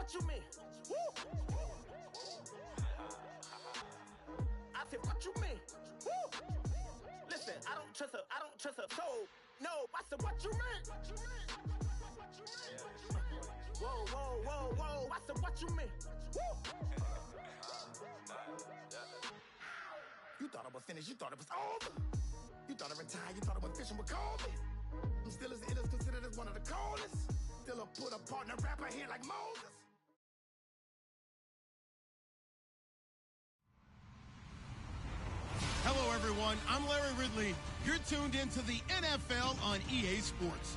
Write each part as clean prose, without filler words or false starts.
what you mean? Woo! I said, what you mean? Woo! Listen, I don't trust her soul. No, I said, what you mean? Whoa. I said, what you mean? Woo! You thought I was finished, you thought it was over. You thought I retired, you thought I went fishing with Kobe. I'm still as ill as considered as one of the coldest. Still a put a partner rapper here like Moses. Hello, everyone. I'm Larry Ridley. You're tuned into the NFL on EA Sports.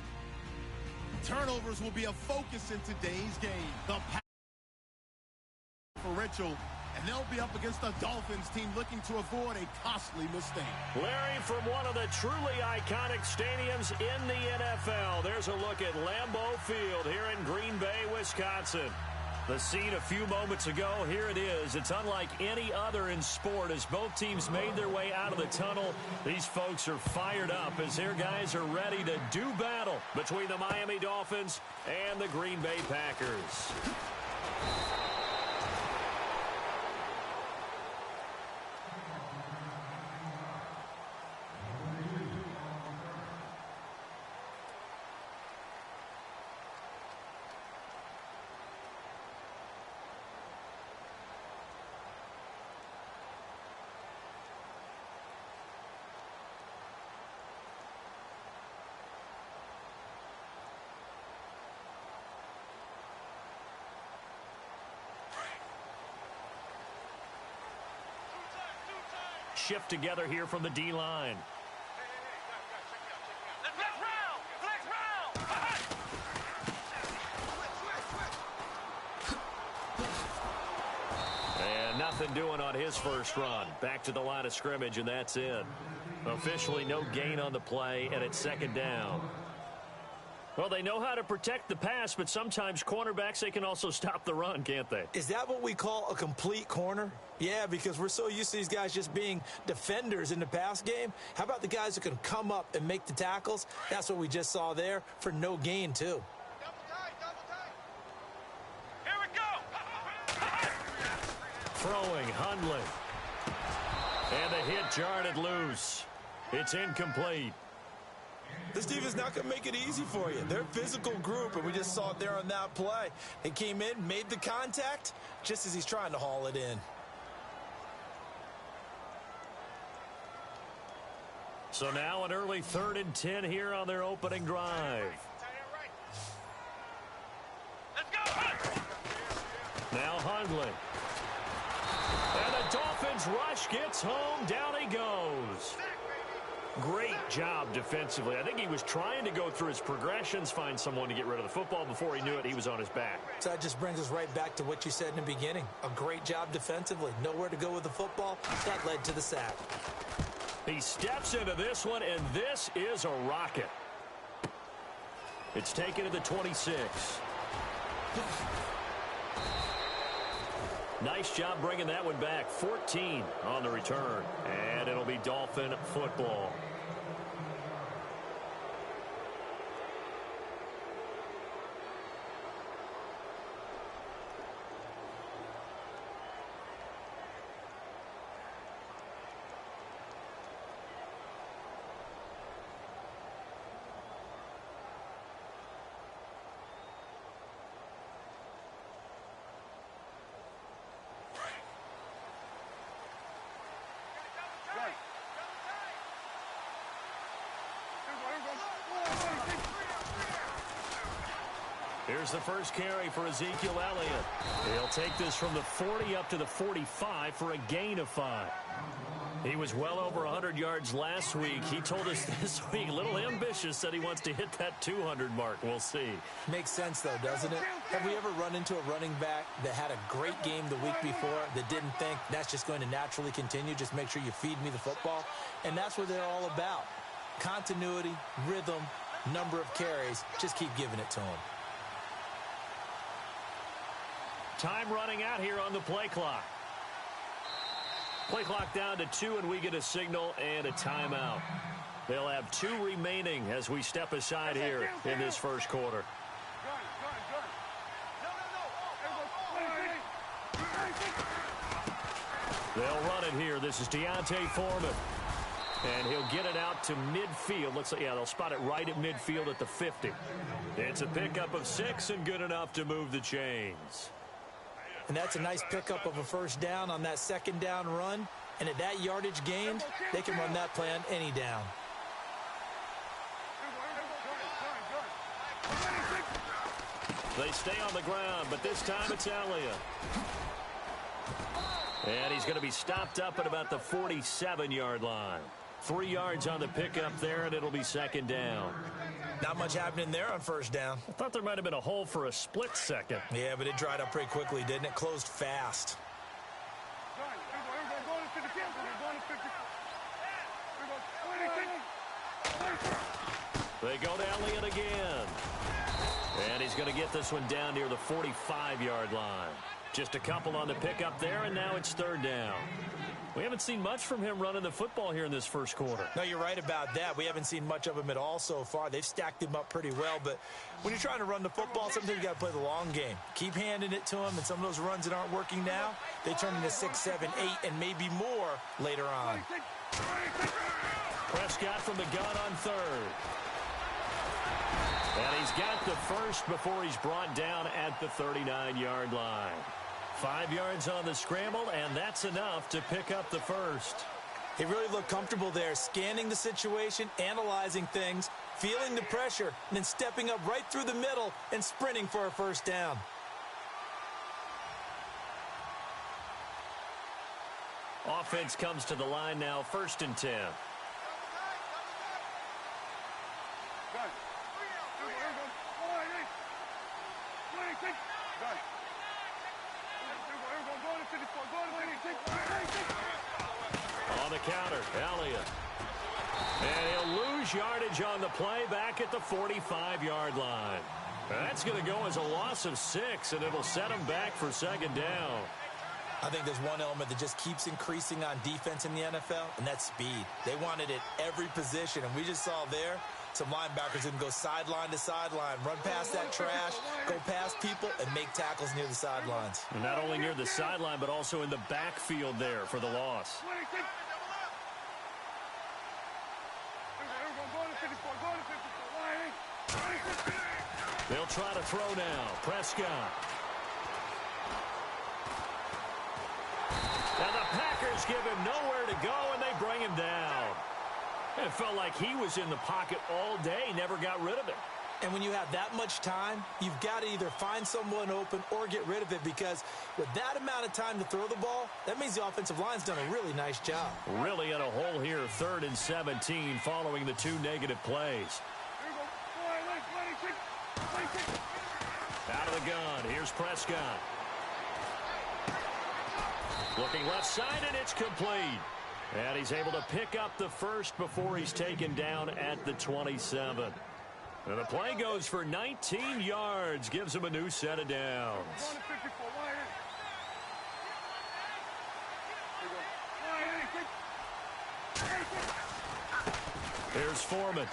Turnovers will be a focus in today's game. The differential, and they'll be up against the Dolphins team looking to avoid a costly mistake. Larry, from one of the truly iconic stadiums in the NFL, there's a look at Lambeau Field here in Green Bay, Wisconsin. The scene a few moments ago, here it is. It's unlike any other in sport as both teams made their way out of the tunnel. These folks are fired up as their guys are ready to do battle between the Miami Dolphins and the Green Bay Packers. Shift together here from the D-line. And nothing doing on his first run. Back to the line of scrimmage, and that's in. Officially no gain on the play, and it's second down. Well, they know how to protect the pass, but sometimes cornerbacks, they can also stop the run, can't they? Is that what we call a complete corner? Yeah, because we're so used to these guys just being defenders in the pass game. How about the guys who can come up and make the tackles? That's what we just saw there for no gain, too. Double tight. Here we go. Throwing, Hundley. And the hit jarred it loose. It's incomplete. This defense not going to make it easy for you. They're a physical group, and we just saw it there on that play. They came in, made the contact, just as he's trying to haul it in. So now an early 3rd and 10 here on their opening drive. Let's go. Now Hundley. And the Dolphins rush gets home. Down he goes. Great job defensively. I think he was trying to go through his progressions, find someone to get rid of the football. Before he knew it, he was on his back. So that just brings us right back to what you said in the beginning. A great job defensively. Nowhere to go with the football. That led to the sack. He steps into this one, and this is a rocket. It's taken to the 26. Nice job bringing that one back. 14 on the return, and it'll be Dolphin football. Here's the first carry for Ezekiel Elliott. He'll take this from the 40 up to the 45 for a gain of 5. He was well over 100 yards last week. He told us this week, a little ambitious, said he wants to hit that 200 mark. We'll see. Makes sense, though, doesn't it? Have we ever run into a running back that had a great game the week before that didn't think that's just going to naturally continue? Just make sure you feed me the football. And that's what they're all about. Continuity, rhythm, number of carries. Just keep giving it to him. Time running out here on the play clock. Play clock down to 2, and we get a signal and a timeout. They'll have 2 remaining as we step aside here in this first quarter. They'll run it here. This is Deontay Foreman. And he'll get it out to midfield. Looks like, yeah, they'll spot it right at midfield at the 50. It's a pickup of 6 and good enough to move the chains. And that's a nice pickup of a first down on that second down run. And at that yardage gained, they can run that play on any down. They stay on the ground, but this time it's Elliott. And he's going to be stopped up at about the 47-yard line. 3 yards on the pickup there, and it'll be second down. Not much happening there on first down. I thought there might have been a hole for a split second. Yeah, but it dried up pretty quickly, didn't it? Closed fast. They go to Elliott again. And he's going to get this one down near the 45-yard line. Just a couple on the pickup there, and now it's third down. We haven't seen much from him running the football here in this first quarter. No, you're right about that. We haven't seen much of him at all so far. They've stacked him up pretty well, but when you're trying to run the football, sometimes you got to play the long game. Keep handing it to him, and some of those runs that aren't working now, they turn into 6, 7, 8, and maybe more later on. Prescott from the gun on third. And he's got the first before he's brought down at the 39-yard line. 5 yards on the scramble, and that's enough to pick up the first. He really looked comfortable there, scanning the situation, analyzing things, feeling the pressure, and then stepping up right through the middle and sprinting for a first down. Offense comes to the line now, 1st and 10. On the counter, Elliott. And he'll lose yardage on the play back at the 45-yard line. That's going to go as a loss of 6, and it'll set him back for second down. I think there's one element that just keeps increasing on defense in the NFL, and that's speed. They want it at every position, and we just saw there some linebackers who can go sideline to sideline, run past that trash, go past people, and make tackles near the sidelines. And not only near the sideline, but also in the backfield there for the loss. They'll try to throw now. Prescott. Now the Packers give him nowhere to go, and they bring him down. It felt like he was in the pocket all day, never got rid of it. And when you have that much time, you've got to either find someone open or get rid of it, because with that amount of time to throw the ball, that means the offensive line's done a really nice job. Really in a hole here, 3rd and 17 following the 2 negative plays. Out of the gun, here's Prescott. Looking left side, and it's complete. And he's able to pick up the first before he's taken down at the 27. And the play goes for 19 yards, gives him a new set of downs. Here's Foreman.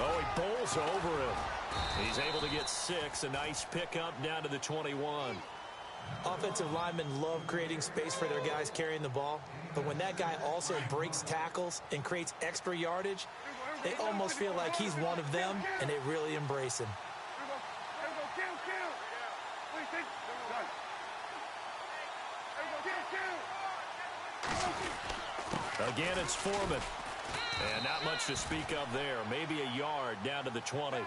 Oh, he bowls over him. He's able to get 6, a nice pickup down to the 21. Offensive linemen love creating space for their guys carrying the ball, but when that guy also breaks tackles and creates extra yardage, they almost feel like he's one of them, and they really embrace him. Again, it's Foreman. And not much to speak of there. Maybe a yard down to the 20.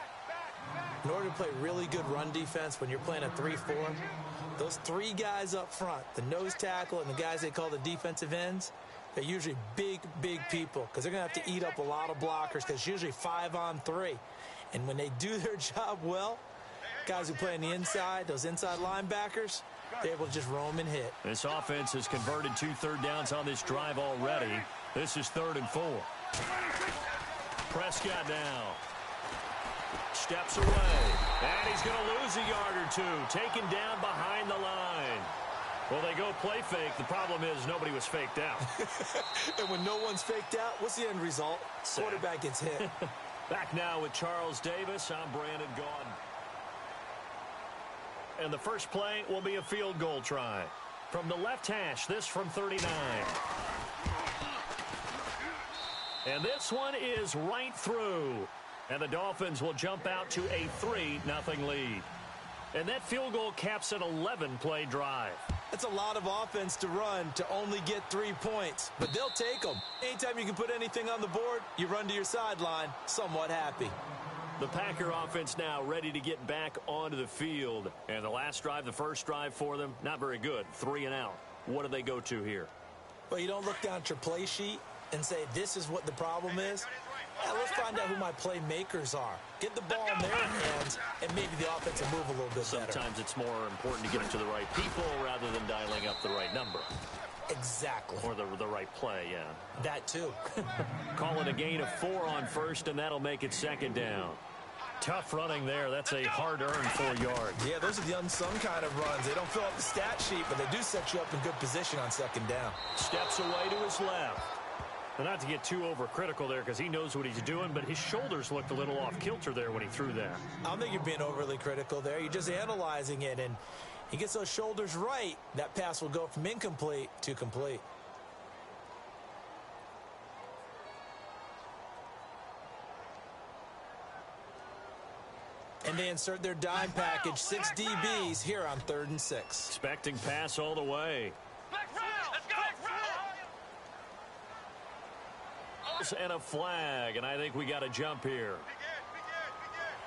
In order to play really good run defense when you're playing a 3-4, those 3 guys up front, the nose tackle and the guys they call the defensive ends, they're usually big, big people, because they're going to have to eat up a lot of blockers, because it's usually 5 on 3. And when they do their job well, guys who play on the inside, those inside linebackers, they're able to just roam and hit. This offense has converted 2 third downs on this drive already. This is 3rd and 4. Prescott now. Steps away. And he's going to lose a yard or 2. Taken down behind the line. Well, they go play fake. The problem is nobody was faked out. And when no one's faked out, what's the end result? Quarterback gets hit. Back now with Charles Davis. I'm Brandon Gaudin. And the first play will be a field goal try. From the left hash, this from 39. And this one is right through. And the Dolphins will jump out to a 3-0 lead. And that field goal caps an 11-play drive. That's a lot of offense to run to only get 3 points, but they'll take them. Anytime you can put anything on the board, you run to your sideline somewhat happy. The Packer offense now ready to get back onto the field. And the last drive, the first drive for them, not very good. 3 and out. What do they go to here? Well, you don't look down at your play sheet and say, this is what the problem is. Yeah, let's find out who my playmakers are. Get the ball in their hands, and maybe the offense will move a little bit better. Sometimes it's more important to get it to the right people rather than dialing up the right number. Exactly. Or the right play, yeah. That too. Call it a gain of 4 on first, and that'll make it 2nd down. Tough running there. That's a hard-earned 4 yards. Yeah, those are the unsung kind of runs. They don't fill up the stat sheet, but they do set you up in good position on 2nd down. Steps away to his left. And not to get too overcritical there because he knows what he's doing, but his shoulders looked a little off kilter there when he threw that. I don't think you're being overly critical there. You're just analyzing it, and he gets those shoulders right. That pass will go from incomplete to complete. And they insert their dime package, 6 DBs here on 3rd and 6. Expecting pass all the way. Let's go! And a flag, and I think we got a jump here.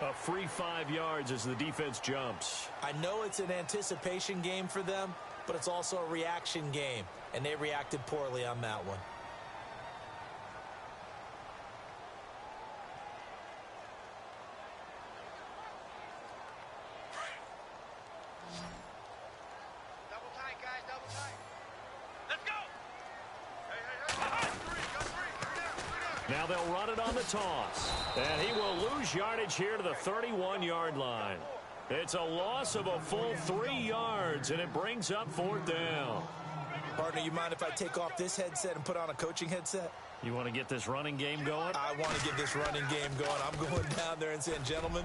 A free 5 yards as the defense jumps. I know it's an anticipation game for them, but it's also a reaction game, and they reacted poorly on that one. Double tight, guys, double tight. Let's go! Hey. Now they'll run it on the toss. And he will lose yardage here to the 31-yard line. It's a loss of a full 3 yards, and it brings up 4th down. Partner, you mind if I take off this headset and put on a coaching headset? You want to get this running game going? I want to get this running game going. I'm going down there and saying, gentlemen,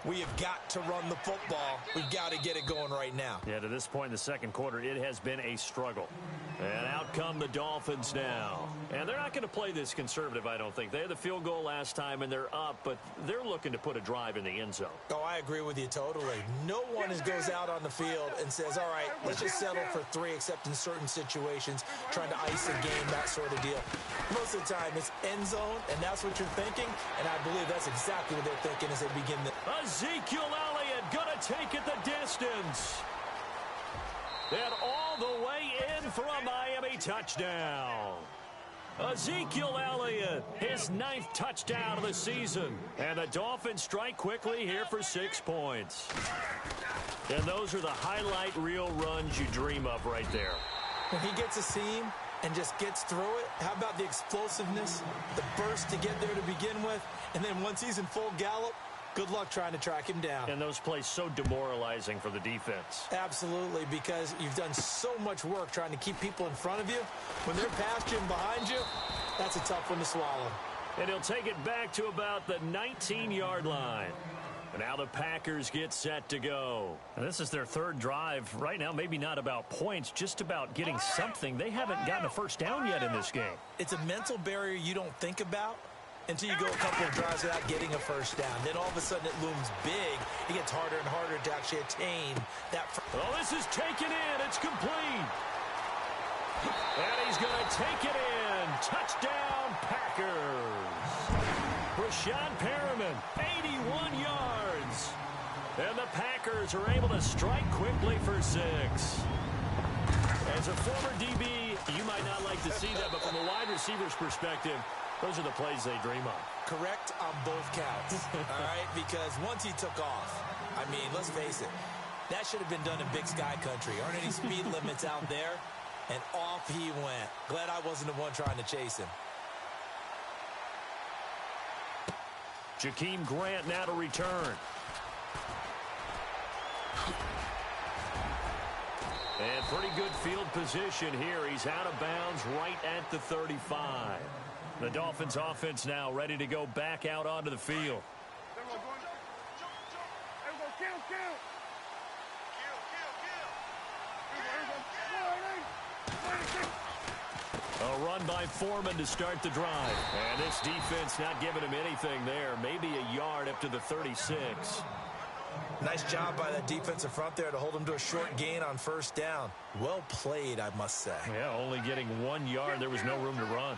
we have got to run the football. We've got to get it going right now. Yeah, to this point in the 2nd quarter, it has been a struggle. And out come the Dolphins now. And they're not going to play this conservative, I don't think. They had the field goal last time, and they're up, but they're looking to put a drive in the end zone. Oh, I agree with you totally. No one goes out on the field and says, all right, let's just settle for 3, except in certain situations, trying to ice a game, that sort of deal. Most of the time, it's end zone, and that's what you're thinking, and I believe that's exactly what they're thinking as they begin the... Ezekiel Elliott going to take it the distance. And all the way in for a Miami touchdown. Ezekiel Elliott, his 9th touchdown of the season. And the Dolphins strike quickly here for 6 points. And those are the highlight reel runs you dream of right there. When he gets a seam and just gets through it, how about the explosiveness, the burst to get there to begin with, and then once he's in full gallop, good luck trying to track him down. And those plays so demoralizing for the defense. Absolutely, because you've done so much work trying to keep people in front of you. When they're past you and behind you, that's a tough one to swallow. And he'll take it back to about the 19-yard line. And now the Packers get set to go. And this is their 3rd drive. Right now, maybe not about points, just about getting something. They haven't gotten a first down yet in this game. It's a mental barrier you don't think about until you go a couple of drives without getting a first down. Then all of a sudden it looms big. It gets harder and harder to actually attain that. Oh, this is taken in. It's complete. And he's going to take it in. Touchdown, Packers. Rashad Perriman, 81 yards. And the Packers are able to strike quickly for 6. As a former DB, you might not like to see that, but from a wide receiver's perspective, those are the plays they dream of. Correct on both counts, all right? Because once he took off, I mean, let's face it, that should have been done in Big Sky Country. Aren't any speed limits out there? And off he went. Glad I wasn't the one trying to chase him. Jakeem Grant now to return. And pretty good field position here. He's out of bounds right at the 35. The Dolphins offense now ready to go back out onto the field. A run by Foreman to start the drive. And this defense not giving him anything there. Maybe a yard up to the 36. Nice job by that defensive front there to hold him to a short gain on first down. Well played, I must say. Yeah, only getting 1 yard. There was no room to run.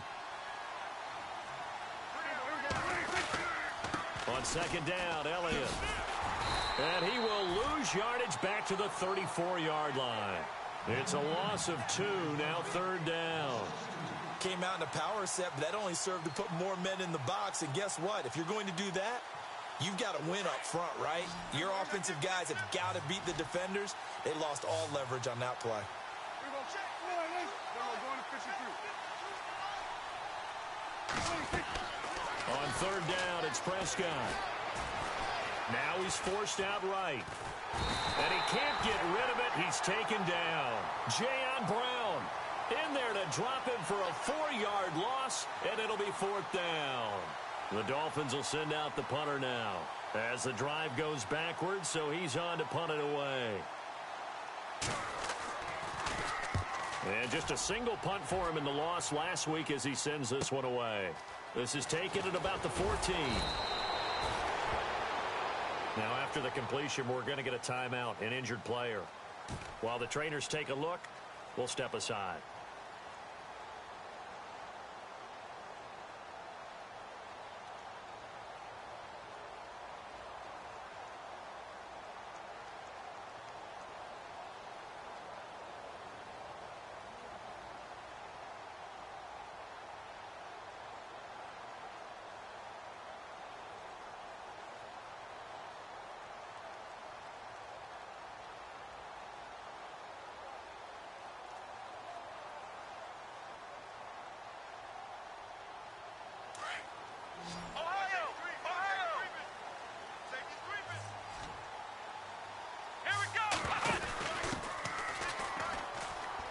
On second down, Elliott. And he will lose yardage back to the 34-yard line. It's a loss of 2, now third down. Came out in a power set, but that only served to put more men in the box. And guess what? If you're going to do that, you've got to win up front, right? Your offensive guys have got to beat the defenders. They lost all leverage on that play. On third down, it's Prescott. Now he's forced out right. And he can't get rid of it. He's taken down. Jayon Brown in there to drop him for a 4-yard loss, and it'll be fourth down. The Dolphins will send out the punter now as the drive goes backwards, so he's on to punt it away. And just a single punt for him in the loss last week as he sends this one away. This is taken at about the 14. Now, after the completion, we're going to get a timeout, an injured player. While the trainers take a look, we'll step aside.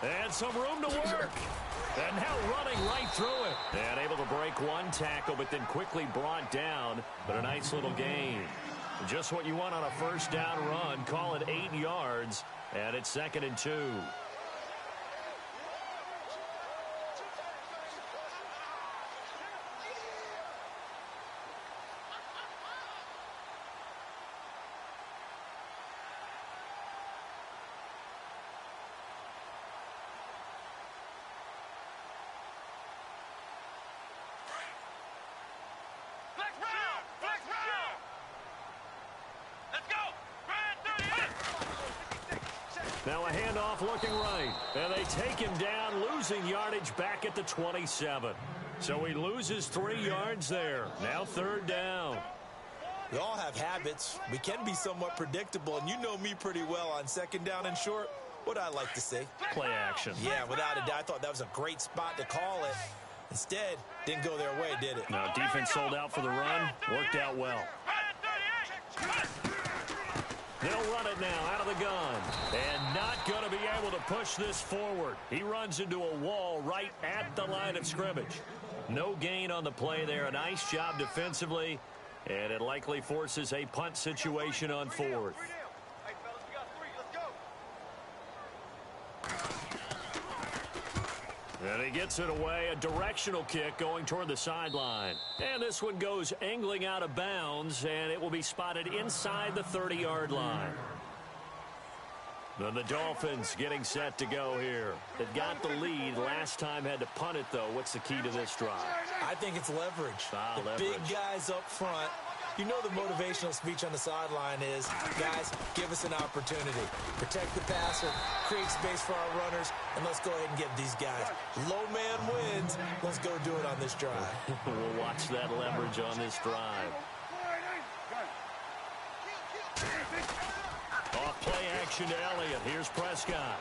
And some room to work. And now running right through it. And able to break one tackle, but then quickly brought down. But a nice little gain. Just what you want on a first down run. Call it 8 yards. And it's 2nd and 2. Now a handoff looking right. And they take him down, losing yardage back at the 27. So he loses 3 yards there. Now third down. We all have habits. We can be somewhat predictable, and you know me pretty well on second down and short. What I like to say? Play action. Yeah, without a doubt. I thought that was a great spot to call it. Instead, didn't go their way, did it? No, defense sold out for the run. Worked out well. They'll run it now out of the gun. And not going to be able to push this forward. He runs into a wall right at the line of scrimmage. No gain on the play there. A nice job defensively. And it likely forces a punt situation on fourth. And he gets it away, a directional kick going toward the sideline. And this one goes angling out of bounds, and it will be spotted inside the 30-yard line. Then the Dolphins getting set to go here. They got the lead. Last time had to punt it, though. What's the key to this drive? I think it's leverage. The big guys up front. You know the motivational speech on the sideline is, guys, give us an opportunity. Protect the passer, create space for our runners, and let's go ahead and get these guys. Low man wins. Let's go do it on this drive. We'll watch that leverage on this drive. Off play action to Elliott. Here's Prescott.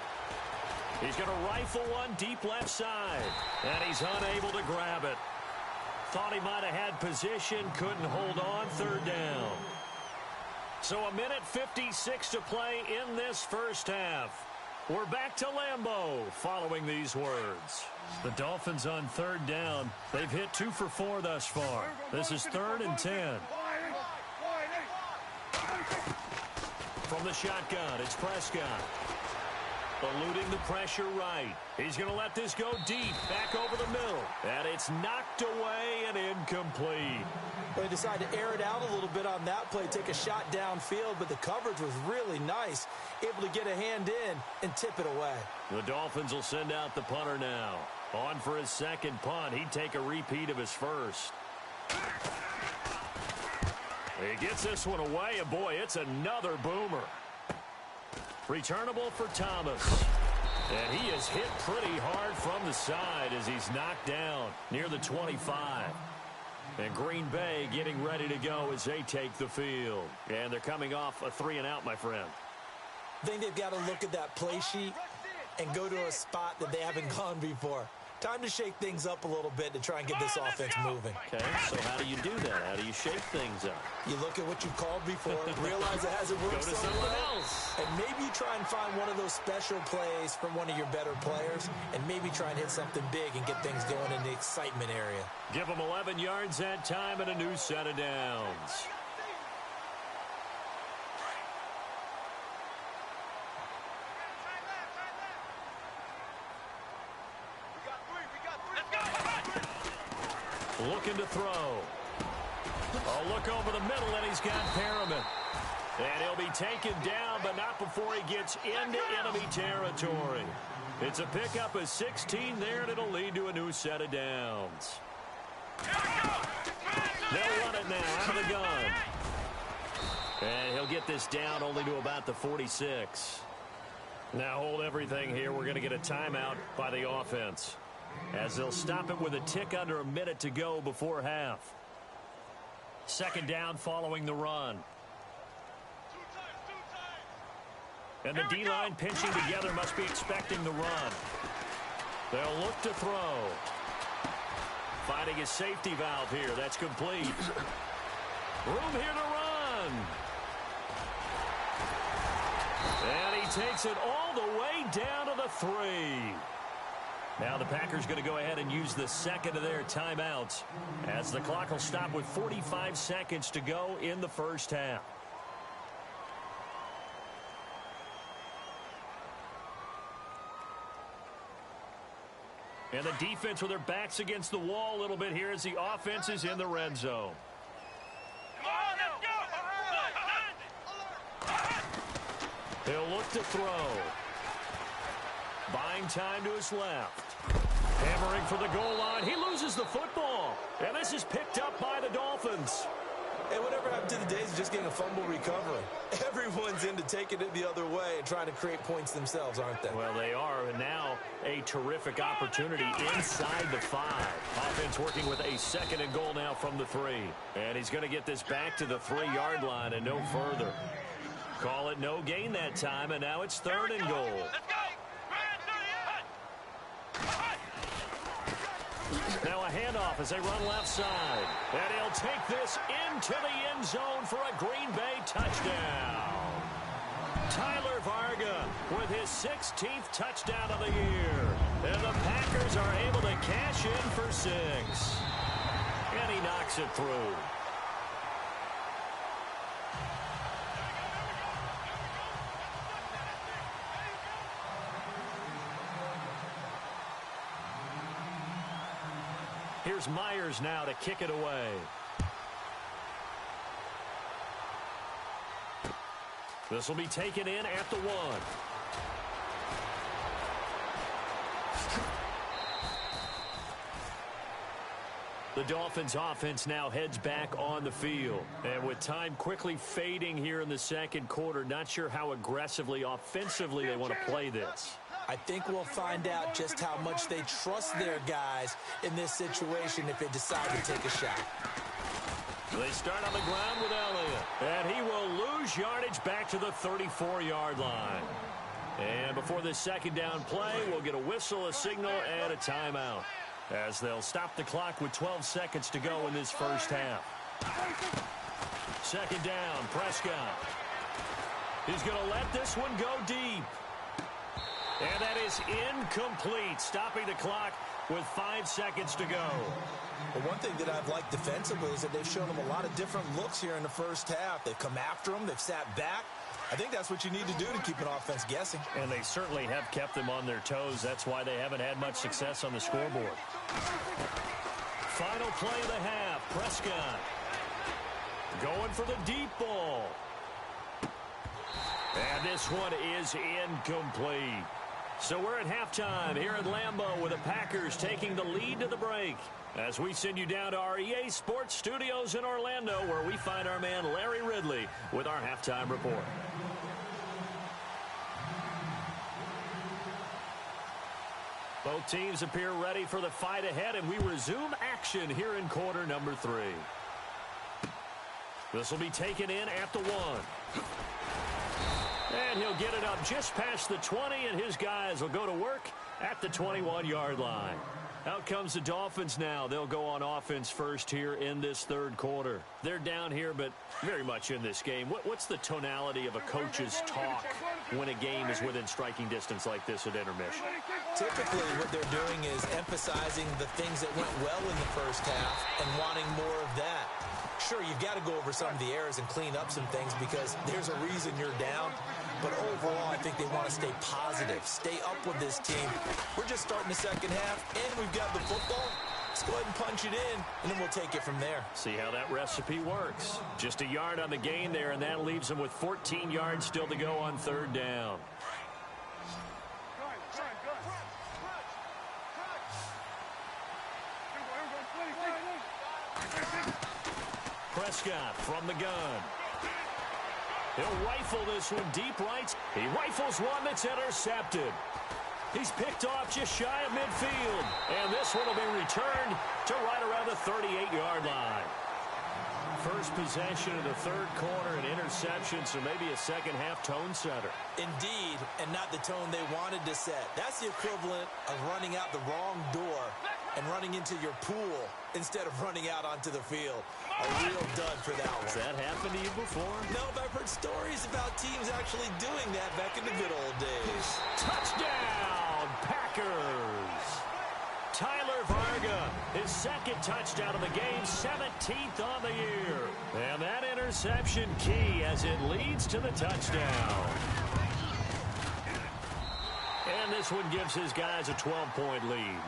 He's going to rifle one deep left side, and he's unable to grab it. Thought he might have had position, couldn't hold on, third down. So a minute 56 to play in this first half. We're back to Lambeau following these words. The Dolphins on third down. They've hit 2 for 4 thus far. This is 3rd and 10. From the shotgun, it's Prescott. Eluding the pressure right. He's going to let this go deep, back over the middle. And it's knocked away and incomplete. They decided to air it out a little bit on that play, take a shot downfield, but the coverage was really nice. Able to get a hand in and tip it away. The Dolphins will send out the punter now. On for his second punt. He'd take a repeat of his first. He gets this one away, and boy, it's another boomer. Returnable for Thomas. And he is hit pretty hard from the side as he's knocked down near the 25. And Green Bay getting ready to go as they take the field. And they're coming off a 3-and-out, my friend. I think they've got to look at that play sheet and go to a spot that they haven't gone before. Time to shake things up a little bit to try and get this offense moving. Okay, so how do you do that? How do you shake things up? You look at what you've called before, realize it hasn't worked so well, and maybe you try and find one of those special plays from one of your better players, and maybe try and hit something big and get things going in the excitement area. Give them 11 yards that time and a new set of downs. Looking to throw. A look over the middle, and he's got Perriman. And he'll be taken down, but not before he gets into enemy territory. It's a pickup of 16 there, and it'll lead to a new set of downs. They'll run it now out of the gun. And he'll get this down only to about the 46. Now hold everything here. We're going to get a timeout by the offense, as they'll stop it with a tick under a minute to go before half. Second down following the run. And the D-line pinching together must be expecting the run. They'll look to throw. Finding his safety valve here. That's complete. Room here to run. And he takes it all the way down to the 3. Now the Packers going to go ahead and use the second of their timeouts, as the clock will stop with 45 seconds to go in the first half. And the defense with their backs against the wall a little bit here as the offense is in the red zone. He'll look to throw. Buying time to his left. Hammering for the goal line. He loses the football. And this is picked up by the Dolphins. Hey, whatever happened to the days of just getting a fumble recovery? Everyone's into taking it the other way and trying to create points themselves, aren't they? Well, they are. And now a terrific opportunity inside the 5. Offense working with a second and goal now from the 3. And he's going to get this back to the 3-yard line and no further. Call it no gain that time, and now it's third and goal. Now a handoff as they run left side. And he'll take this into the end zone for a Green Bay touchdown. Tyler Varga with his 16th touchdown of the year. And the Packers are able to cash in for 6. And he knocks it through. Here's Myers now to kick it away. This will be taken in at the 1. The Dolphins offense now heads back on the field. And with time quickly fading here in the second quarter, not sure how aggressively, offensively they want to play this. I think we'll find out just how much they trust their guys in this situation if they decide to take a shot. They start on the ground with Elliott, and he will lose yardage back to the 34-yard line. And before this second down play, we'll get a whistle, a signal, and a timeout, as they'll stop the clock with 12 seconds to go in this first half. Second down, Prescott. He's going to let this one go deep. And that is incomplete, stopping the clock with 5 seconds to go. Well, one thing that I've liked defensively is that they've shown them a lot of different looks here in the first half. They've come after them. They've sat back. I think that's what you need to do to keep an offense guessing. And they certainly have kept them on their toes. That's why they haven't had much success on the scoreboard. Final play of the half. Prescott going for the deep ball. And this one is incomplete. So we're at halftime here at Lambeau with the Packers taking the lead to the break. As we send you down to our EA Sports Studios in Orlando, where we find our man Larry Ridley with our halftime report. Both teams appear ready for the fight ahead, and we resume action here in quarter number 3. This will be taken in at the 1. And he'll get it up just past the 20, and his guys will go to work at the 21-yard line. Out comes the Dolphins now. They'll go on offense first here in this third quarter. They're down here, but very much in this game. What's the tonality of a coach's talk when a game is within striking distance like this at intermission? Typically, what they're doing is emphasizing the things that went well in the first half and wanting more of that. Sure, you've got to go over some of the errors and clean up some things because there's a reason you're down. But overall, I think they want to stay positive, stay up with this team. We're just starting the second half, and we've got the football. Let's go ahead and punch it in, and then we'll take it from there. See how that recipe works. Just a yard on the gain there, and that leaves them with 14 yards still to go on third down. Prescott from the gun. He'll rifle this one deep right. He rifles one that's intercepted. He's picked off just shy of midfield. And this one will be returned to right around the 38-yard line. First possession of the third quarter, an interception, so maybe a second-half tone setter. Indeed, and not the tone they wanted to set. That's the equivalent of running out the wrong door and running into your pool instead of running out onto the field. A real dud for that one. Has that happened to you before? No, but I've heard stories about teams actually doing that back in the good old days. Touchdown, Packers! Tyler Varga, his second touchdown of the game, 17th on the year. And that interception key as it leads to the touchdown. And this one gives his guys a 12-point lead.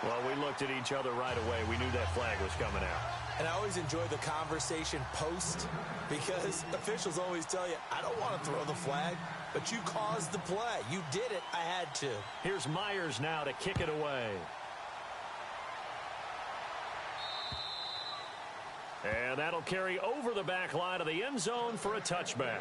Well, we looked at each other right away. We knew that flag was coming out. And I always enjoy the conversation post because officials always tell you, I don't want to throw the flag, but you caused the play. You did it. I had to. Here's Myers now to kick it away. And that'll carry over the back line of the end zone for a touchback.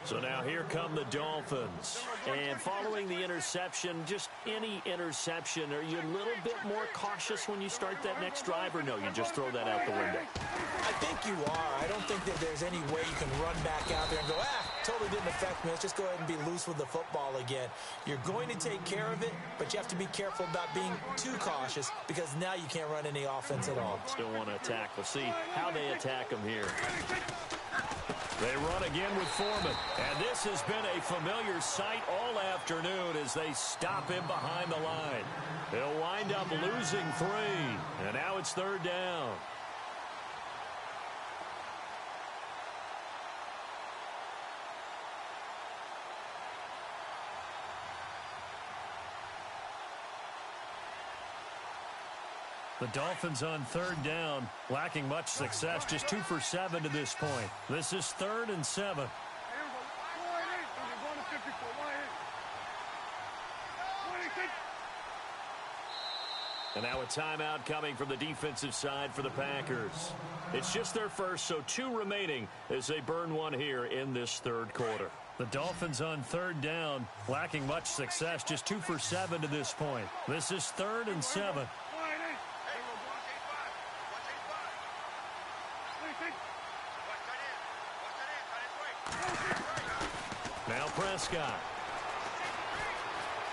So now here come the Dolphins. And following the interception, just any interception, are you a little bit more cautious when you start that next drive, or no, you just throw that out the window? I think you are. I don't think that there's any way you can run back out there and go, totally didn't affect me. Let's just go ahead and be loose with the football again. You're going to take care of it, but you have to be careful about being too cautious because now you can't run any offense at all. Still want to attack. We'll see how they attack them here. They run again with Foreman. And this has been a familiar sight all afternoon as they stop him behind the line. He'll wind up losing 3. And now it's third down. The Dolphins on third down, lacking much success, just 2 for 7 to this point. This is 3rd and 7. And now a timeout coming from the defensive side for the Packers. It's just their first, so 2 remaining as they burn one here in this third quarter. The Dolphins on third down, lacking much success, just 2 for 7 to this point. This is 3rd and 7. Now Prescott.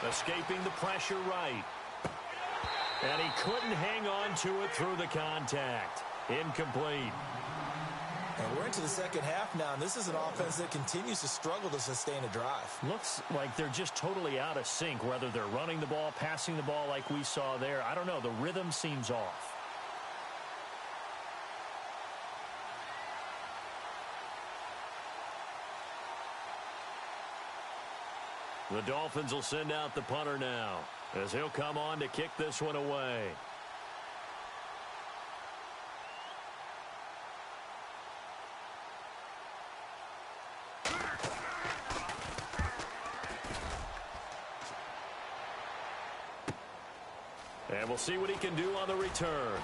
Escaping the pressure right. And he couldn't hang on to it through the contact. Incomplete. And we're into the second half now, and this is an offense that continues to struggle to sustain a drive. Looks like they're just totally out of sync, whether they're running the ball, passing the ball like we saw there. I don't know. The rhythm seems off. The Dolphins will send out the punter now, as he'll come on to kick this one away. And we'll see what he can do on the return.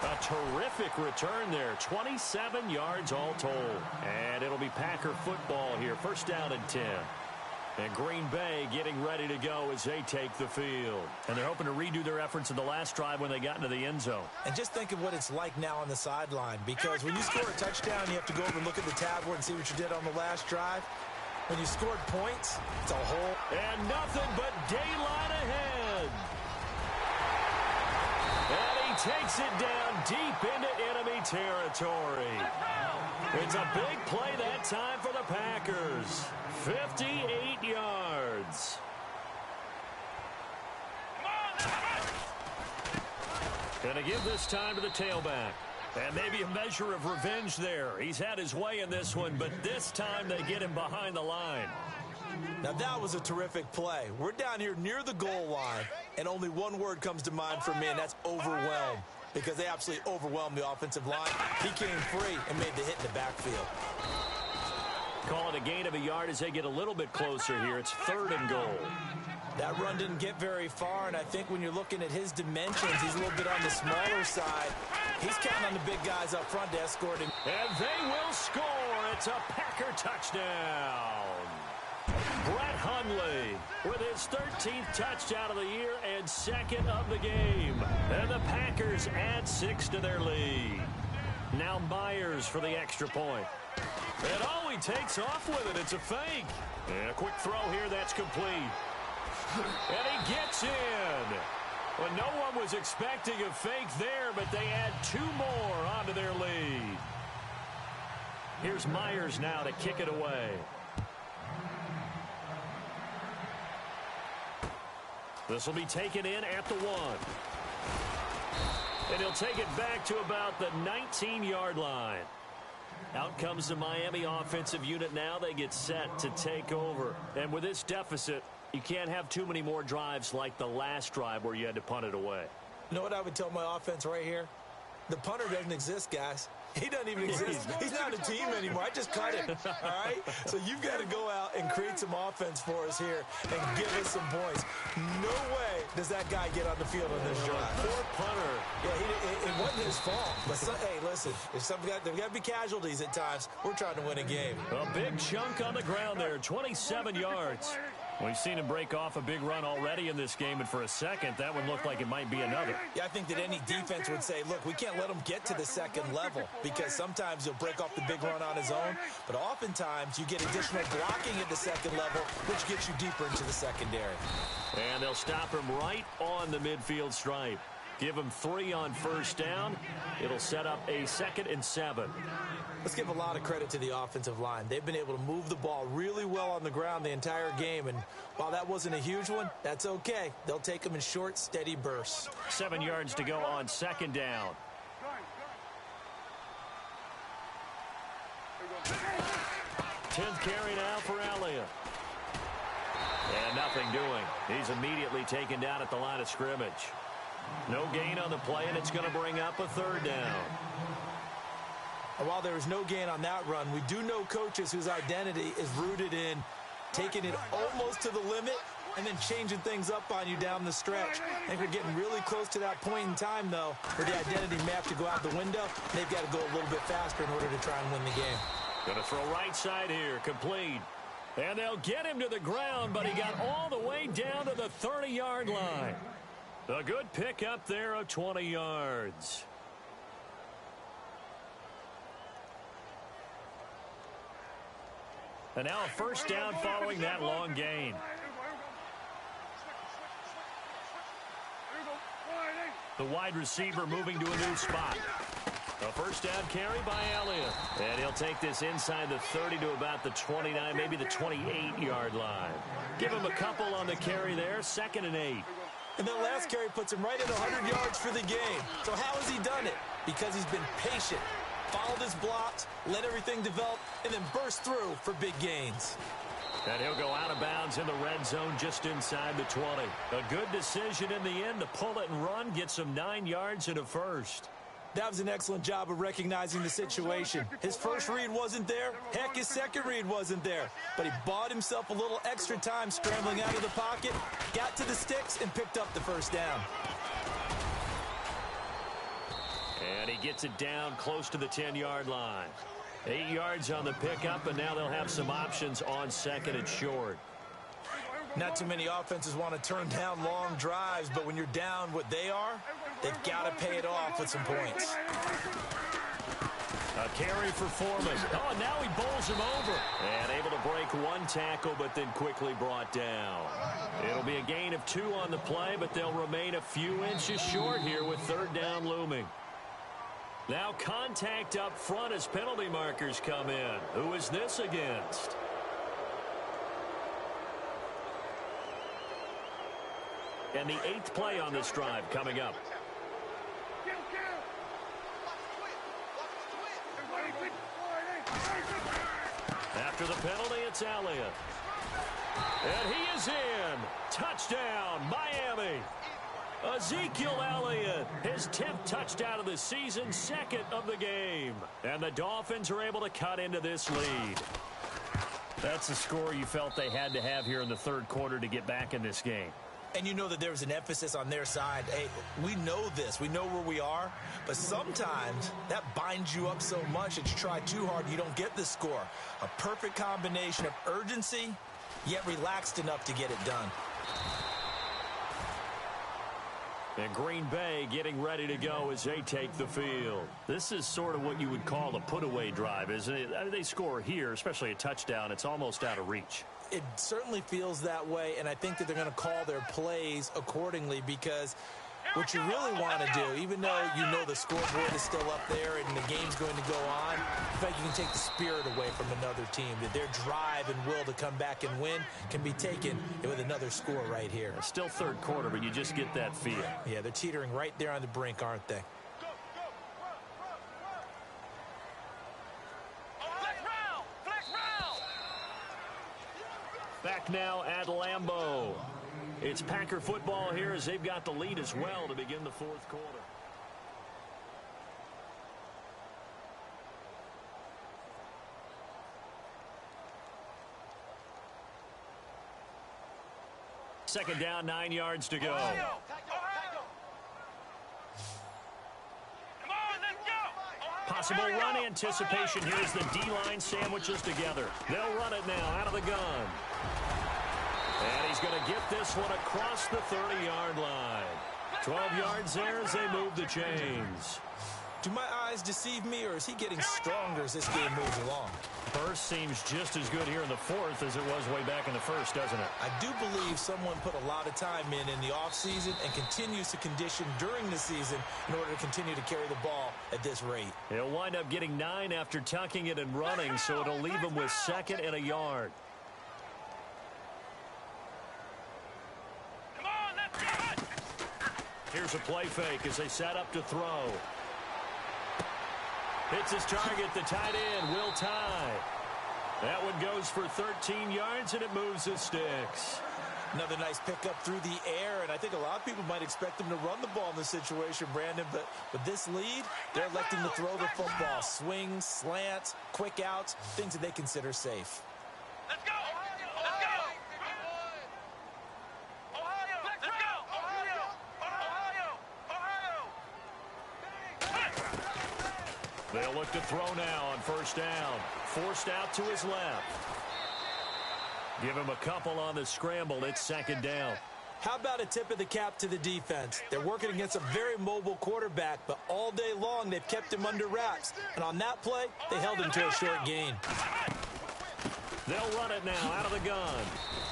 A terrific return there. 27 yards all told. And it'll be Packer football here. First down and 10. And Green Bay getting ready to go as they take the field. And they're hoping to redo their efforts in the last drive when they got into the end zone. And just think of what it's like now on the sideline, because when you score a touchdown, you have to go over and look at the tablet and see what you did on the last drive. When you scored points, it's a whole... And nothing but daylight ahead. And he takes it down deep into enemy territory. It's a big play that time for the Packers. 58 yards. Going to give this time to the tailback. And maybe a measure of revenge there. He's had his way in this one, but this time they get him behind the line. Now that was a terrific play. We're down here near the goal line, and only one word comes to mind for me, and that's overwhelmed, because they absolutely overwhelmed the offensive line. He came free and made the hit in the backfield. Call it a gain of a yard as they get a little bit closer here. It's 3rd and goal. That run didn't get very far, and I think when you're looking at his dimensions, he's a little bit on the smaller side. He's counting on the big guys up front to escort him. And they will score. It's a Packer touchdown. Brett Hundley with his 13th touchdown of the year and 2nd of the game. And the Packers add 6 to their lead. Now Myers for the extra point. And oh, he takes off with it. It's a fake. And a quick throw here that's complete. And he gets in. Well, no one was expecting a fake there, but they add 2 more onto their lead. Here's Myers now to kick it away. This will be taken in at the 1. And he'll take it back to about the 19-yard line. Out comes the Miami offensive unit now. They get set to take over. And with this deficit, you can't have too many more drives like the last drive where you had to punt it away. You know what I would tell my offense right here? The punter doesn't exist, guys. He doesn't even exist. He's not a team anymore. I just cut him, all right? So you've got to go out and create some offense for us here and give us some points. No way does that guy get on the field on this drive. Poor punter. Yeah, it wasn't his fault. But, hey, listen, there's got to be casualties at times. We're trying to win a game. A big chunk on the ground there, 27 yards. We've seen him break off a big run already in this game, and for a second, that one looked like it might be another. Yeah, I think that any defense would say, look, we can't let him get to the second level, because sometimes he'll break off the big run on his own, but oftentimes you get additional blocking at the second level, which gets you deeper into the secondary. And they'll stop him right on the midfield stripe. Give him 3 on first down. It'll set up a 2nd and 7. Let's give a lot of credit to the offensive line. They've been able to move the ball really well on the ground the entire game, and while that wasn't a huge one, that's okay. They'll take them in short, steady bursts. 7 yards to go on 2nd down. 10th carry now for Elliott. And nothing doing. He's immediately taken down at the line of scrimmage. No gain on the play, and it's going to bring up a 3rd down. And while there was no gain on that run, we do know coaches whose identity is rooted in taking it almost to the limit and then changing things up on you down the stretch. I think we're getting really close to that point in time, though, where the identity may have to go out the window. They've got to go a little bit faster in order to try and win the game. Going to throw right side here, complete. And they'll get him to the ground, but he got all the way down to the 30-yard line. A good pick up there of 20 yards. And now a 1st down following that long gain. The wide receiver moving to a new spot. A first down carry by Elliott. And he'll take this inside the 30 to about the 29, maybe the 28-yard line. Give him a couple on the carry there, 2nd and 8. And that last carry puts him right at 100 yards for the game. So how has he done it? Because he's been patient, followed his blocks, let everything develop, and then burst through for big gains. And he'll go out of bounds in the red zone just inside the 20. A good decision in the end to pull it and run, get some 9 yards and a first. That was an excellent job of recognizing the situation. His first read wasn't there. Heck, his second read wasn't there. But he bought himself a little extra time scrambling out of the pocket, got to the sticks, and picked up the first down. And he gets it down close to the 10-yard line. 8 yards on the pickup, and now they'll have some options on 2nd and short. Not too many offenses want to turn down long drives, but when you're down what they are, they've got to pay it off with some points. A carry for Foreman. Oh, and now he bowls him over. And able to break one tackle, but then quickly brought down. It'll be a gain of 2 on the play, but they'll remain a few inches short here with 3rd down looming. Now contact up front as penalty markers come in. Who is this against? And the 8th play on this drive coming up. After the penalty, it's Elliott. And he is in. Touchdown, Miami. Ezekiel Elliott, his 10th touchdown of the season, 2nd of the game. And the Dolphins are able to cut into this lead. That's the score you felt they had to have here in the 3rd quarter to get back in this game. And you know that there was an emphasis on their side. Hey, we know this. We know where we are. But sometimes that binds you up so much that you try too hard and you don't get the score. A perfect combination of urgency, yet relaxed enough to get it done. And Green Bay getting ready to go as they take the field. This is sort of what you would call a put-away drive, isn't it? I mean, they score here, especially a touchdown. It's almost out of reach. It certainly feels that way, and I think that they're going to call their plays accordingly because what you really want to do, even though you know the scoreboard is still up there and the game's going to go on, in fact, you can take the spirit away from another team, that their drive and will to come back and win can be taken with another score right here. It's still 3rd quarter, but you just get that feel. Yeah, they're teetering right there on the brink, aren't they? Back now at Lambeau. It's Packer football here as they've got the lead as well to begin the 4th quarter. Second down, 9 yards to go. Possible run anticipation here as the D-line sandwiches together. They'll run it now out of the gun. And he's going to get this one across the 30-yard line. 12 yards there as they move the chains. Do my eyes deceive me, or is he getting stronger as this game moves along? First seems just as good here in the 4th as it was way back in the 1st, doesn't it? I do believe someone put a lot of time in the offseason and continues to condition during the season in order to continue to carry the ball at this rate. He'll wind up getting 9 after tucking it and running, so it'll leave him with 2nd and a yard. Come on, let's go! Here's a play fake as they set up to throw. Hits his target, the tight end, Will Tye. That one goes for 13 yards, and it moves the sticks. Another nice pickup through the air, and I think a lot of people might expect them to run the ball in this situation, Brandon, but with this lead, they're electing to throw the football. Swings, slants, quick outs, things that they consider safe. Let's go! Let's go! Ohio! Let's go! Ohio! Ohio! They'll look to throw now on first down. Forced out to his left. Give him a couple on the scramble. It's 2nd down. How about a tip of the cap to the defense? They're working against a very mobile quarterback, but all day long they've kept him under wraps. And on that play, they held him to a short gain. They'll run it now out of the gun.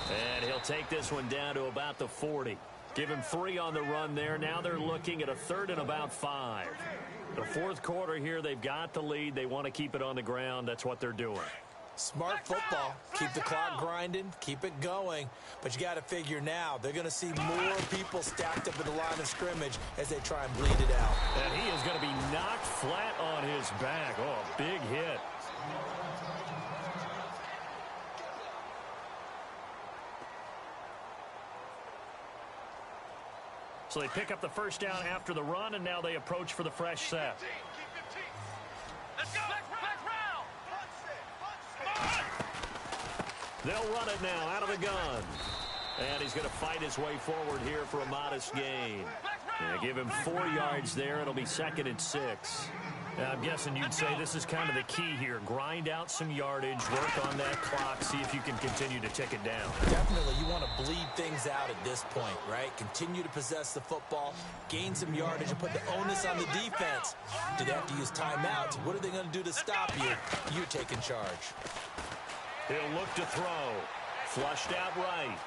And he'll take this one down to about the 40. Give him 3 on the run there. Now they're looking at a 3rd and about 5. The 4th quarter here, they've got the lead. They want to keep it on the ground. That's what they're doing. Smart football. Keep the clock grinding. Keep it going. But you got to figure now, they're going to see more people stacked up at the line of scrimmage as they try and bleed it out. And he is going to be knocked flat on his back. Oh, a big hit. So they pick up the first down after the run, and now they approach for the fresh set. Let's go. They'll run it now out of the gun. And he's going to fight his way forward here for a modest gain. Yeah, give him 4 yards there. It'll be 2nd and 6. I'm guessing you'd say this is kind of the key here. Grind out some yardage, work on that clock, see if you can continue to tick it down. Definitely, you want to bleed things out at this point, right? Continue to possess the football, gain some yardage, and put the onus on the defense. Do they have to use timeouts? What are they going to do to stop you? You're taking charge. He'll look to throw. Flushed out right.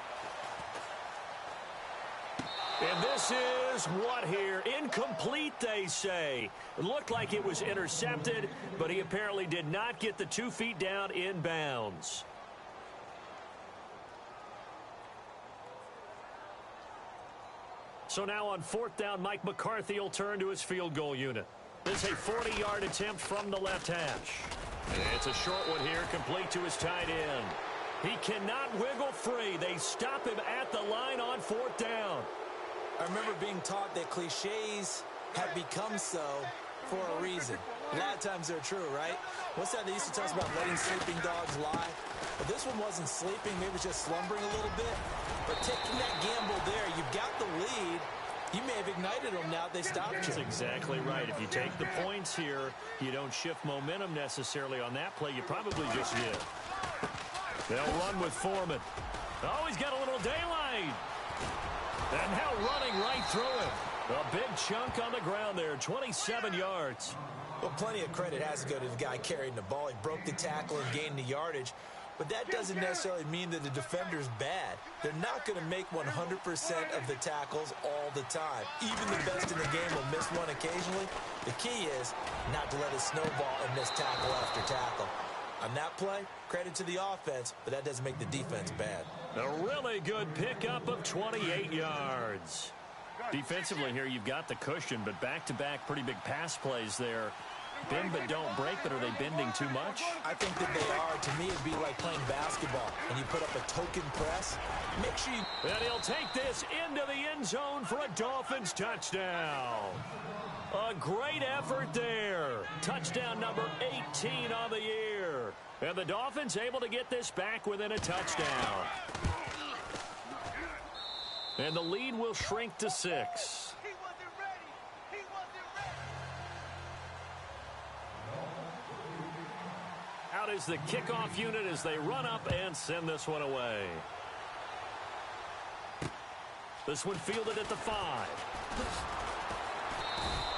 And this is what here? Incomplete, they say. It looked like it was intercepted, but he apparently did not get the 2 feet down in bounds. So now on 4th down, Mike McCarthy will turn to his field goal unit. This is a 40-yard attempt from the left hash. And it's a short one here, complete to his tight end. He cannot wiggle free. They stop him at the line on 4th down. I remember being taught that cliches have become so for a reason. A lot of times they're true, right? What's that they used to tell us about letting sleeping dogs lie? But this one wasn't sleeping, maybe it was just slumbering a little bit. But taking that gamble there, you've got the lead. You may have ignited them now they stopped you. That's exactly right. If you take the points here, you don't shift momentum necessarily on that play. You probably just did. They'll run with Foreman. Oh, he's got a little daylight. And now running right through it. A big chunk on the ground there, 27 yards. Well, plenty of credit has to go to the guy carrying the ball. He broke the tackle and gained the yardage. But that doesn't necessarily mean that the defender's bad. They're not going to make 100% of the tackles all the time. Even the best in the game will miss one occasionally. The key is not to let it snowball and miss tackle after tackle. On that play, credit to the offense, but that doesn't make the defense bad. A really good pickup of 28 yards. Defensively here, you've got the cushion, but back-to-back pretty big pass plays there. Bend but don't break, but are they bending too much? I think that they are. To me, it'd be like playing basketball. When you put up a token press, make sure you... And he'll take this into the end zone for a Dolphins touchdown. A great effort there. Touchdown number 18 on the year. And the Dolphins able to get this back within a touchdown. And the lead will shrink to 6. Out is the kickoff unit as they run up and send this one away. This one fielded at the 5.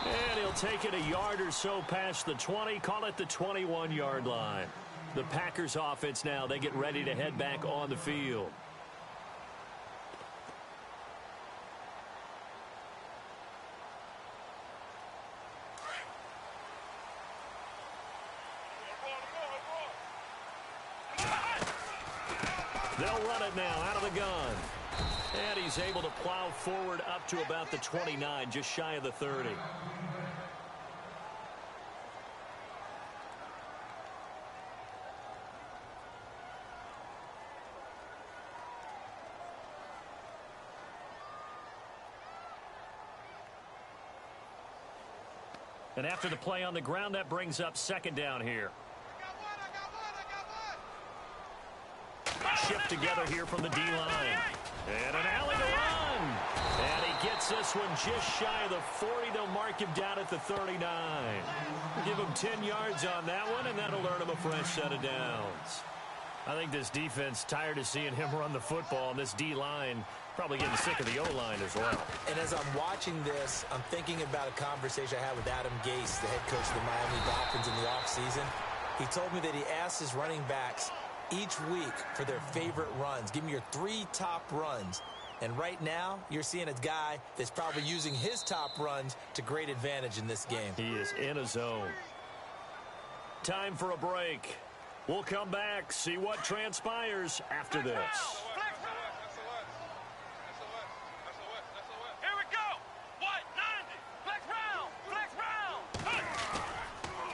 And he'll take it a yard or so past the 20, call it the 21-yard line. The Packers offense now, they get ready to head back on the field. They'll run it now out of the gun. And he's able to plow forward up to about the 29, just shy of the 30. And after the play on the ground, that brings up 2nd down here. Shift together here from the D-line. And an alley to run. And he gets this one just shy of the 40. They'll mark him down at the 39. Give him 10 yards on that one, and that'll earn him a fresh set of downs. I think this defense tired of seeing him run the football, and this D-line probably getting sick of the O-line as well. And as I'm watching this, I'm thinking about a conversation I had with Adam Gase, the head coach of the Miami Dolphins in the offseason. He told me that he asked his running backs each week for their favorite runs. Give me your 3 top runs. And right now, you're seeing a guy that's probably using his top runs to great advantage in this game. He is in a zone. Time for a break. We'll come back, see what transpires after this. Here we go. What? 90. Flex round. Flex round.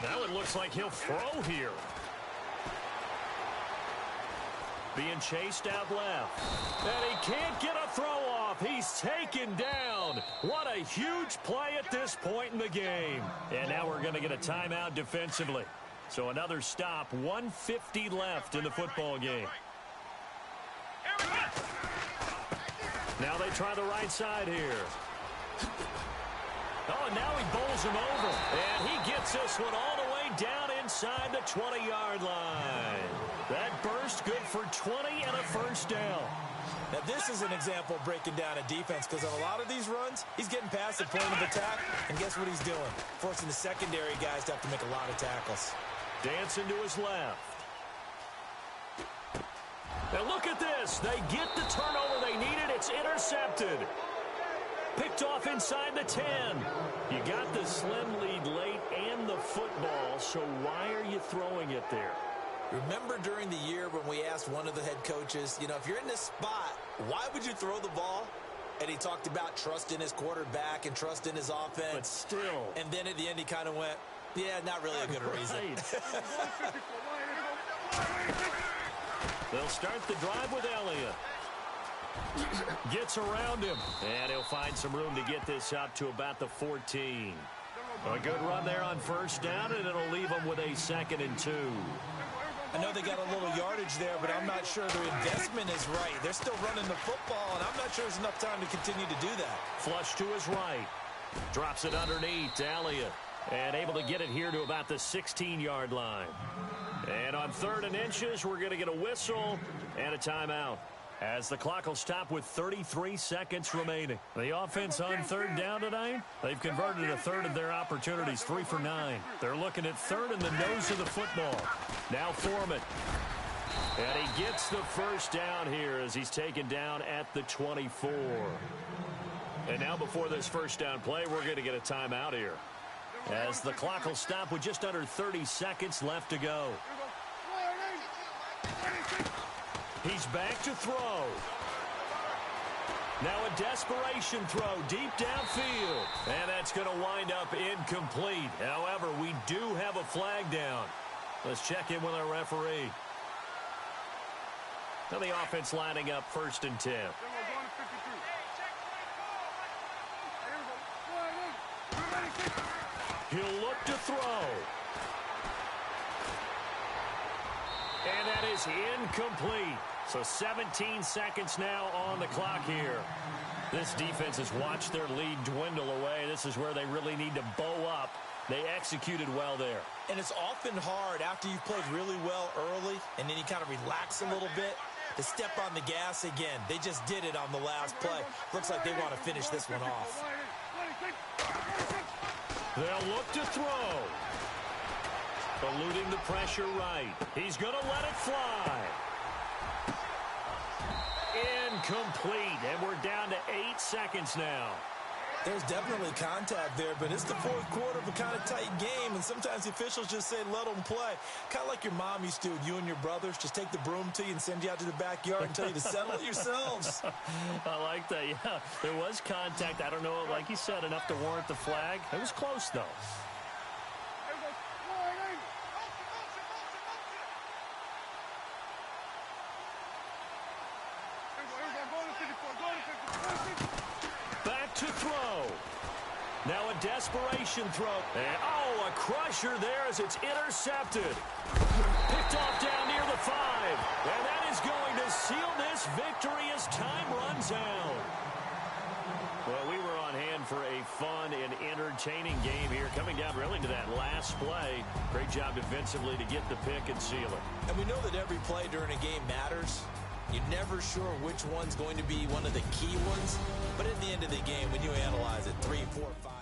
Now it looks like he'll throw here. Being chased out left. And he can't get a throw off. He's taken down. What a huge play at this point in the game. And now we're going to get a timeout defensively. So another stop, 1:50 left in the football game. Now they try the right side here. Oh, and now he bowls him over. And he gets this one all the way down inside the 20-yard line. That burst good for 20 and a first down. Now, this is an example of breaking down a defense because on a lot of these runs, he's getting past the point of attack, and guess what he's doing? Forcing the secondary guys to have to make a lot of tackles. Dancing to his left. And look at this. They get the turnover they needed. It's intercepted. Picked off inside the 10. You got the slim lead late and the football, so why are you throwing it there? Remember during the year when we asked one of the head coaches, you know, if you're in this spot, why would you throw the ball? And he talked about trust in his quarterback and trust in his offense. But still. And then at the end he kind of went, yeah, not really a good reason. They'll start the drive with Elliott. Gets around him. And he'll find some room to get this up to about the 14. A good run there on first down, and it'll leave them with a 2nd and 2. I know they got a little yardage there, but I'm not sure their investment is right. They're still running the football, and I'm not sure there's enough time to continue to do that. Flush to his right. Drops it underneath to Elliott. And able to get it here to about the 16-yard line. And on 3rd and inches, we're going to get a whistle and a timeout. As the clock will stop with 33 seconds remaining. The offense on 3rd down tonight, they've converted a third of their opportunities, 3 for 9. They're looking at 3rd in the nose of the football. Now Foreman. And he gets the first down here as he's taken down at the 24. And now before this first down play, we're going to get a timeout here. As the clock will stop with just under 30 seconds left to go. He's back to throw. Now a desperation throw deep downfield. And that's going to wind up incomplete. However, we do have a flag down. Let's check in with our referee. Now the offense lining up 1st and 10. He'll look to throw. And that is incomplete. So 17 seconds now on the clock here. This defense has watched their lead dwindle away. This is where they really need to bow up. They executed well there. And it's often hard after you've played really well early and then you kind of relax a little bit to step on the gas again. They just did it on the last play. Looks like they want to finish this one off. They'll look to throw. Eluding the pressure right. He's going to let it fly. Incomplete. And we're down to 8 seconds now. There's definitely contact there, but it's the 4th quarter of a kind of tight game, and sometimes the officials just say, let them play. Kind of like your mom used to with you and your brothers. Just take the broom to you and send you out to the backyard and tell you to settle it yourselves. I like that, yeah. There was contact. I don't know, like you said, enough to warrant the flag. It was close, though. Back to throw. Now a desperation throw. And, oh, a crusher there as it's intercepted. Picked off down near the 5. And that is going to seal this victory as time runs out. Well, we were on hand for a fun and entertaining game here. Coming down really to that last play. Great job defensively to get the pick and seal it. And we know that every play during a game matters. You're never sure which one's going to be one of the key ones. But at the end of the game, when you analyze it, 3, 4, 5.